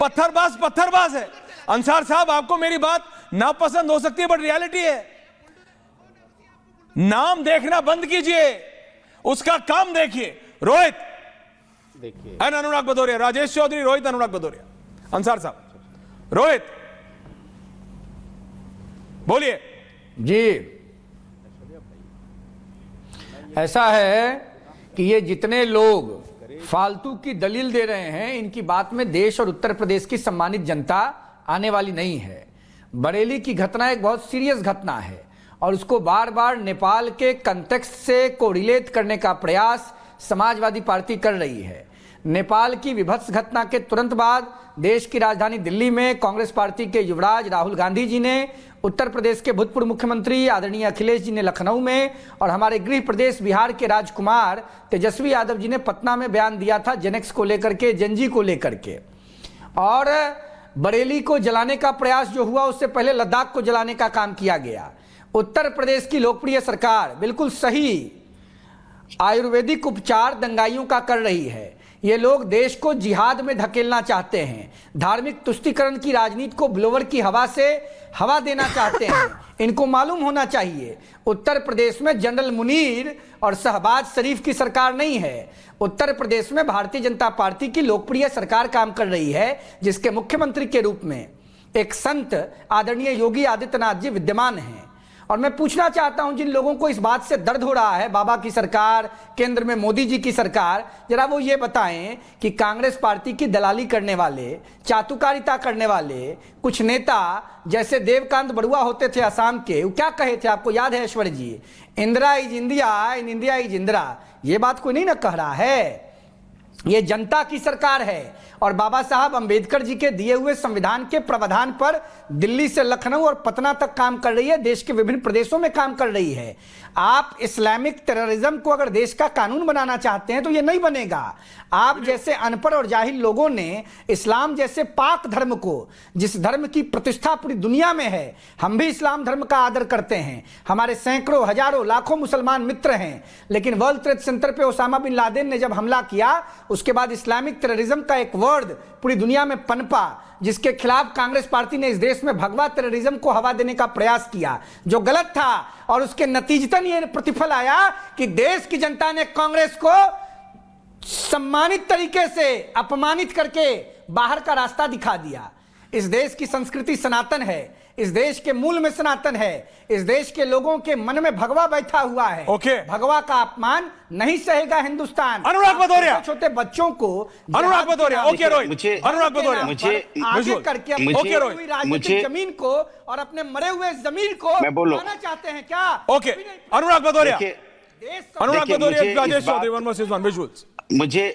पत्थरबाज पत्थरबाज है। अंसार साहब, आपको मेरी बात नापसंद हो सकती है, बट रियलिटी है। नाम देखना बंद कीजिए, उसका काम देखिए। रोहित देखिए, एंड अनुराग भदौरिया, राजेश चौधरी, रोहित, अनुराग भदौरिया, अंसार साहब, रोहित बोलिए जी। ऐसा है कि ये जितने लोग फालतू की दलील दे रहे हैं, इनकी बात में देश और उत्तर प्रदेश की सम्मानित जनता आने वाली नहीं है। बरेली की घटना एक बहुत सीरियस घटना है और उसको बार बार नेपाल के कंटेक्स्ट से कोरिलेट करने का प्रयास समाजवादी पार्टी कर रही है। नेपाल की विभत्स घटना के तुरंत बाद देश की राजधानी दिल्ली में कांग्रेस पार्टी के युवराज राहुल गांधी जी ने, उत्तर प्रदेश के भूतपूर्व मुख्यमंत्री आदरणीय अखिलेश जी ने लखनऊ में, और हमारे गृह प्रदेश बिहार के राजकुमार तेजस्वी यादव जी ने पटना में बयान दिया था जेनेक्स को लेकर के, जेनजी को लेकर के। और बरेली को जलाने का प्रयास जो हुआ, उससे पहले लद्दाख को जलाने का काम किया गया। उत्तर प्रदेश की लोकप्रिय सरकार बिल्कुल सही आयुर्वेदिक उपचार दंगाइयों का कर रही है। ये लोग देश को जिहाद में धकेलना चाहते हैं, धार्मिक तुष्टीकरण की राजनीति को ब्लोवर की हवा से हवा देना चाहते हैं। इनको मालूम होना चाहिए, उत्तर प्रदेश में जनरल मुनीर और शहबाज शरीफ की सरकार नहीं है। उत्तर प्रदेश में भारतीय जनता पार्टी की लोकप्रिय सरकार काम कर रही है, जिसके मुख्यमंत्री के रूप में एक संत आदरणीय योगी आदित्यनाथ जी विद्यमान हैं। और मैं पूछना चाहता हूं, जिन लोगों को इस बात से दर्द हो रहा है, बाबा की सरकार, केंद्र में मोदी जी की सरकार, जरा वो ये बताएं कि कांग्रेस पार्टी की दलाली करने वाले, चातुकारिता करने वाले कुछ नेता जैसे देवकांत बड़ुआ होते थे असम के, वो क्या कहे थे, आपको याद है Aishwarya ji? Indira is India, in India is Indira. ये बात कोई नहीं ना कह रहा है, ये जनता की सरकार है। और बाबा साहब अंबेडकर जी के दिए हुए संविधान के प्रावधान पर दिल्ली से लखनऊ और पटना तक काम कर रही है, देश के विभिन्न प्रदेशों में काम कर रही है। आप इस्लामिक टेररिज्म को अगर देश का कानून बनाना चाहते हैं तो ये नहीं बनेगा। आप जैसे अनपढ़ और जाहिल लोगों ने इस्लाम जैसे पाक धर्म को, जिस धर्म की प्रतिष्ठा पूरी दुनिया में है, हम भी इस्लाम धर्म का आदर करते हैं, हमारे सैकड़ों हजारों लाखों मुसलमान मित्र हैं, लेकिन वर्ल्ड ट्रेड सेंटर पे ओसामा बिन लादेन ने जब हमला किया, उसके बाद इस्लामिक टेररिज्म का एक वर्ड पूरी दुनिया में पनपा, जिसके खिलाफ कांग्रेस पार्टी ने इस देश में भगवा टेररिज्म को हवा देने का प्रयास किया, जो गलत था। और उसके नतीजतन ये प्रतिफल आया कि देश की जनता ने कांग्रेस को सम्मानित तरीके से अपमानित करके बाहर का रास्ता दिखा दिया। इस देश की संस्कृति सनातन है, इस देश के मूल में सनातन है, इस देश के लोगों के मन में भगवा बैठा हुआ है। भगवा का अपमान नहीं सहेगा हिंदुस्तान। अनुराग भदौरिया, छोटे बच्चों को, अनुराग भदौरिया, ओके रोहित, अनुराग भदौरिया, आगे करके ओके रोहित, राजनीतिक जमीन को और अपने मरे हुए जमीन को बनाना चाहते हैं क्या? Okay, Anurag Bhadauria, Anurag Bhadauria, Rajesh Chaudhary, one versus one visuals.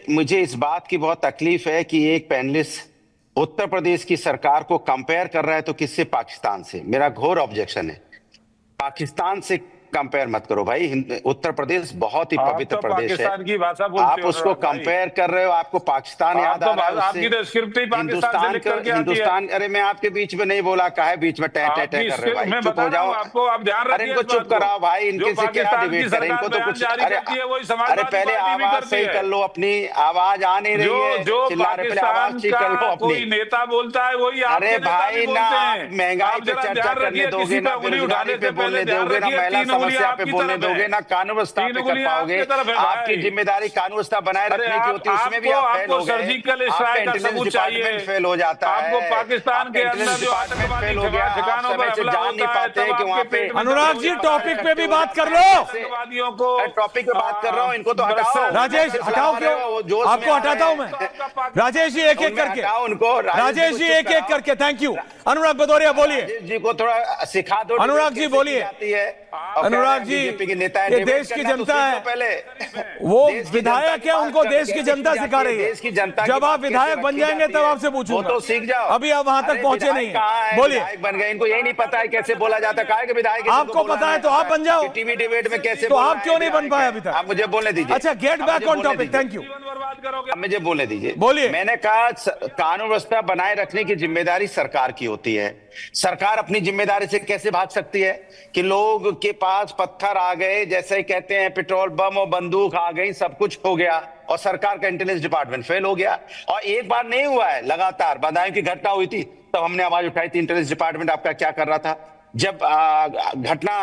मुझे इस बात की बहुत तकलीफ है कि एक पैनलिस्ट उत्तर प्रदेश की सरकार को कंपेयर कर रहा है, तो किससे? पाकिस्तान से। मेरा घोर ऑब्जेक्शन है, पाकिस्तान से कंपेयर मत करो भाई। उत्तर प्रदेश बहुत ही पवित्र प्रदेश है, की भाषा बोलते आप हो उसको कंपेयर कर रहे हो, आपको पाकिस्तान याद आ रहा है उससे। हिंदुस्तान, अरे मैं आपके बीच में नहीं बोला, काहे बीच में टह कर रहे भाई, चुप हो जाओ। अरे इनको चुप कराओ भाई, इनके से क्या डिबेट करें, इनको तो कुछ। अरे पहले आवाज सही कर लो अपनी, आवाज आ नहीं रही है, चिल्ला रहे, पहले आवाज ठीक कर लो अपनी। नेता बोलता है वही। अरे भाई ना महंगाई पे चर्चा करने दोगे, ना बेरोजगारी पे बोलने दोगे, ना महिला समस्या पे बोलने दोगे, ना कानून व्यवस्था पे कर पाओगे। आपकी जिम्मेदारी कानून व्यवस्था बनाए रखने की होती है, उसमें भी आप फेल हो गए। सर्जिकल स्ट्राइक का सबूत चाहिए, फेल हो जाता है। आपको पाकिस्तान के अंदर जो आतंकवादी फेल हो गया, ठिकानों पर हमला जान नहीं पाते हैं कि वहाँ पे। अनुराग जी, टॉपिक पे भी बात कर लो। आतंकवादियों को टॉपिक पे बात कर रहा हूँ, इनको तो हटाओ। राजेश हटाओ, क्यों आपको हटाता हूं मैं? राजेश जी एक एक करके, उनको राजेश जी एक एक करके। Thank you. अनुराग भदौरिया बोलिए। जी को थोड़ा सिखा दो। अनुराग जी बोलिए। अनुराग जी, ये देश की जनता है, पहले वो विधायक है, उनको देश की जनता सिखा रही है। देश की जनता, जब आप विधायक बन जाएंगे तब आपसे पूछूंगा, तो सीख जाओ। अभी आप वहां तक पहुंचे नहीं है। बोलिए। विधायक बन गए, इनको यही नहीं पता है कैसे बोला जाता है। विधायक आपको पता है तो आप बन जाओ। टीवी डिबेट में कैसे, तो आप क्यों नहीं बन पाए अभी तक? आप मुझे बोलने दीजिए। अच्छा, get back on topic. Thank you. मुझे बोलने दीजिए। बोलिए। मैंने कहा कानून व्यवस्था बनाए रखने की जिम्मेदारी सरकार की होती है। सरकार अपनी जिम्मेदारी से कैसे भाग सकती है कि लोग के पास पत्थर आ गए, जैसे कहते हैं पेट्रोल बम और बंदूक आ गई, सब कुछ हो गया। और सरकार का इंटेलिजेंस डिपार्टमेंट फेल हो गया। और एक बार नहीं हुआ है, लगातार बदायूं की घटना हुई थी तब हमने आवाज उठाई थी। इंटेलिजेंस डिपार्टमेंट आपका क्या कर रहा था? जब घटना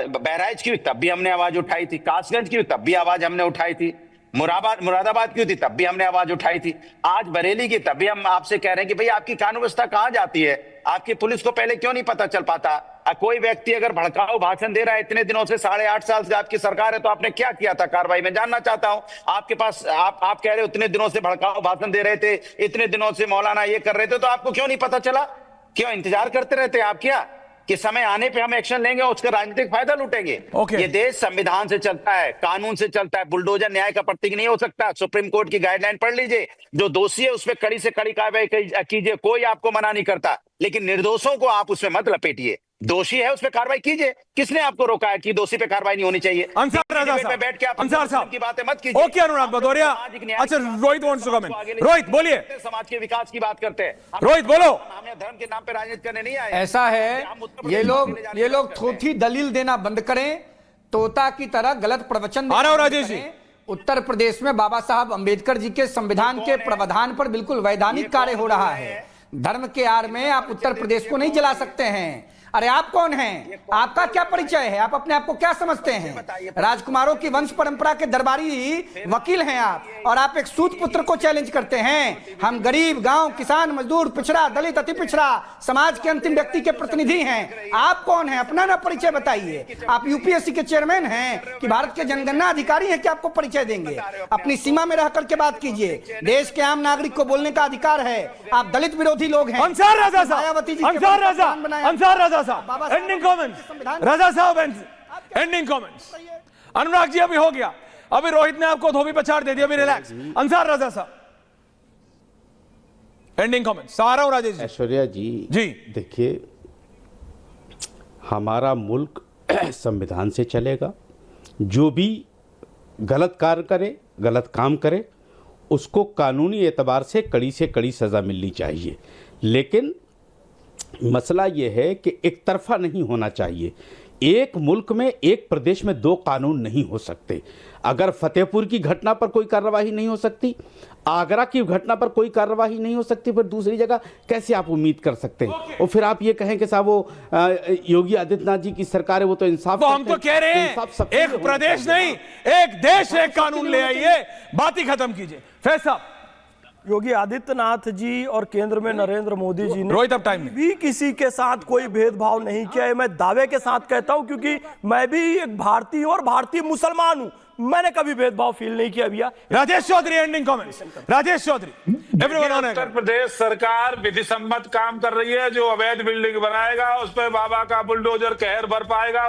बहराइच की हुई तब भी हमने आवाज उठाई थी, कासगंज की हुई तब भी आवाज हमने उठाई थी, मुरादाबाद की थी तब भी हमने आवाज उठाई थी, आज बरेली की तब भी हम आपसे कह रहे हैं कि भाई आपकी कानून व्यवस्था कहां जाती है? आपकी पुलिस को पहले क्यों नहीं पता चल पाता? कोई व्यक्ति अगर भड़काऊ भाषण दे रहा है इतने दिनों से, 8.5 साल से आपकी सरकार है, तो आपने क्या किया था कार्रवाई? मैं जानना चाहता हूं। आपके पास आप कह रहे हो इतने दिनों से भड़काऊ भाषण दे रहे थे, इतने दिनों से मौलाना ये कर रहे थे, तो आपको क्यों नहीं पता चला? क्यों इंतजार करते रहते आप? क्या कि समय आने पे हम एक्शन लेंगे और उसका राजनीतिक फायदा लूटेंगे? ये देश संविधान से चलता है, कानून से चलता है। बुलडोजर न्याय का प्रतीक नहीं हो सकता। सुप्रीम कोर्ट की गाइडलाइन पढ़ लीजिए, जो दोषी है उस पर कड़ी से कड़ी कार्रवाई कीजिए, कोई आपको मना नहीं करता, लेकिन निर्दोषों को आप उसमें मत लपेटिए। दोषी है उस पर कार्रवाई कीजिए। किसने आपको रोका है कि दोषी पे कार्रवाई नहीं होनी चाहिए? अंसार रजा साहब, बैठ के आप अंसार साहब की बातें मत कीजिए। ओके अनुराग भदौरिया। अच्छा Rohit wants to comment. Rohit बोलिए। समाज के विकास की बात करते हैं। रोहित बोलो। हमें धर्म के नाम पे राजनीति करने नहीं आए। ऐसा है, ये लोग थोथी दलील देना बंद करें, तोता की तरह गलत प्रवचन आ रहा हूं राजेश जी। उत्तर प्रदेश में बाबा साहब अंबेडकर जी के संविधान के प्रावधान पर बिल्कुल वैधानिक कार्य हो रहा है। धर्म के आड़ में आप उत्तर प्रदेश को नहीं जला सकते हैं। अरे आप कौन हैं? आपका क्या परिचय है? आप अपने आप को क्या समझते हैं? राजकुमारों की वंश परंपरा के दरबारी वकील हैं आप, और आप एक सूत पुत्र को चैलेंज करते हैं। हम गरीब, गांव, किसान, मजदूर, पिछड़ा, दलित, अति पिछड़ा समाज के अंतिम व्यक्ति के प्रतिनिधि हैं। आप कौन हैं? अपना ना परिचय बताइए। आप यूपीएससी के चेयरमैन हैं कि भारत के जनगणना अधिकारी हैं कि आपको परिचय देंगे? अपनी सीमा में रह करके बात कीजिए। देश के आम नागरिक को बोलने का अधिकार है। आप दलित विरोधी लोग हैं। अंसार रजा साहब, एंडिंग कमेंट्स। रजा साहब एंडिंग कमेंट्स। अनुराग जी अभी हो गया, अभी रोहित ने आपको धोबी पछाड़ दे दिया, अभी रिलैक्स। अंसार रजा साहब एंडिंग कमेंट्स। सहारा हूं राजेश जी। ऐश्वर्या जी देखिए, हमारा मुल्क संविधान से चलेगा। जो भी गलत कार्य करे, गलत काम करे, उसको कानूनी एतबार से कड़ी सज़ा मिलनी चाहिए। लेकिन मसला यह है कि एक तरफा नहीं होना चाहिए। एक मुल्क में, एक प्रदेश में 2 कानून नहीं हो सकते। अगर फतेहपुर की घटना पर कोई कार्रवाई नहीं हो सकती, आगरा की घटना पर कोई कार्रवाई नहीं हो सकती, फिर दूसरी जगह कैसे आप उम्मीद कर सकते हैं? और फिर आप ये कहें कि साहब वो योगी आदित्यनाथ जी की सरकार है, वो तो इंसाफ, तो हम तो कह रहे हैं एक प्रदेश नहीं, एक देश, एक कानून ले आइए, बात ही खत्म कीजिए। फैसला योगी आदित्यनाथ जी और केंद्र में नरेंद्र मोदी जी ने रोहित अब टाइम भी किसी के साथ कोई भेदभाव नहीं किया है। मैं दावे के साथ कहता हूं, क्योंकि मैं भी एक भारतीय और भारतीय मुसलमान हूं। मैंने कभी भेदभाव फील नहीं किया भैया। Rajesh Chaudhary ending comments. राजेश चौधरी। उत्तर प्रदेश सरकार विधि सम्मत काम कर रही है। जो अवैध बिल्डिंग बनाएगा उस पर बाबा का बुलडोजर कहर बर पाएगा।